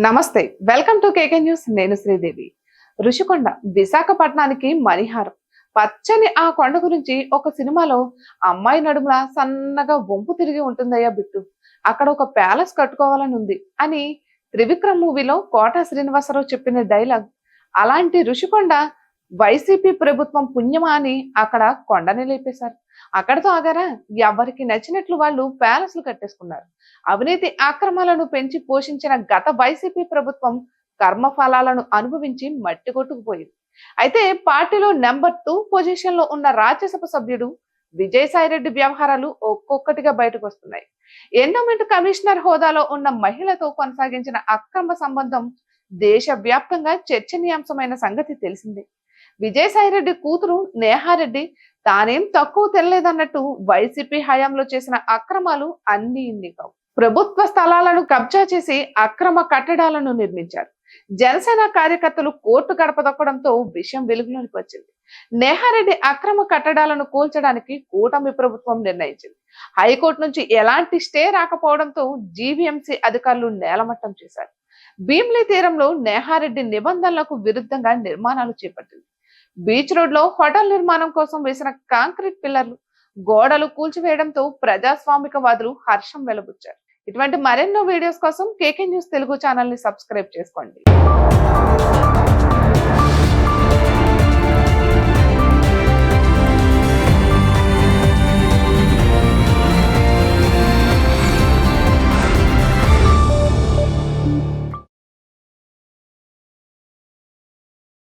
నమస్తే, welcome to KK news. నేను శ్రీదేవి. ఋషికొండ విశాఖపట్నానికి మణిహారం. పచ్చని ఆ కొండ గురించి ఒక సినిమాలో అమ్మాయి నడుముల సన్నగా వంపు తిరిగి ఉంటుందయ్యా బిట్టు, అక్కడ ఒక ప్యాలెస్ కట్టుకోవాలని ఉంది అని త్రివిక్రమ్ మూవీలో కోట శ్రీనివాసరావు చెప్పిన డైలాగ్. అలాంటి ఋషికొండ వైసీపీ ప్రభుత్వం పుణ్యమా అని అక్కడ కొండని లేపేశారు. అక్కడతో ఆగారా? ఎవరికి నచ్చినట్లు వాళ్ళు ప్యాలెస్లు కట్టేసుకున్నారు. అవినీతి అక్రమాలను పెంచి పోషించిన గత వైసీపీ ప్రభుత్వం కర్మఫలాలను అనుభవించి మట్టి కొట్టుకుపోయింది. అయితే పార్టీలో నెంబర్ 2 పొజిషన్ లో ఉన్న రాజ్యసభ సభ్యుడు విజయసాయిరెడ్డి వ్యవహారాలు ఒక్కొక్కటిగా బయటకు వస్తున్నాయి. ఎండోమెంట్ కమిషనర్ హోదాలో ఉన్న మహిళతో కొనసాగించిన అక్రమ సంబంధం దేశవ్యాప్తంగా చర్చనీయాంశమైన సంగతి తెలిసిందే. విజయసాయిరెడ్డి కూతురు నేహారెడ్డి తానేం తక్కువ తెలియదన్నట్టు వైసీపీ హయాంలో చేసిన అక్రమాలు అన్ని ఇన్ని కావు. ప్రభుత్వ స్థలాలను కబ్జా చేసి అక్రమ కట్టడాలను నిర్మించారు. జనసేన కార్యకర్తలు కోర్టు గడప దొక్కడంతో విషయం వెలుగులోనికి వచ్చింది. నేహారెడ్డి అక్రమ కట్టడాలను కూల్చడానికి కూటమి ప్రభుత్వం నిర్ణయించింది. హైకోర్టు నుంచి ఎలాంటి స్టే రాకపోవడంతో జీవీఎంసీ అధికారులు నేలమట్టం చేశారు. భీమిలి తీరంలో నేహారెడ్డి నిబంధనలకు విరుద్ధంగా నిర్మాణాలు చేపట్టింది. బీచ్ రోడ్ లో హోటల్ నిర్మాణం కోసం వేసిన కాంక్రీట్ పిల్లర్లు, గోడలు కూల్చివేయడంతో ప్రజాస్వామికవాదులు హర్షం వెలబుచ్చారు. ఇటువంటి మరెన్నో వీడియోస్ కోసం కేకే న్యూస్ తెలుగు ఛానల్ ని సబ్స్క్రైబ్ చేసుకోండి.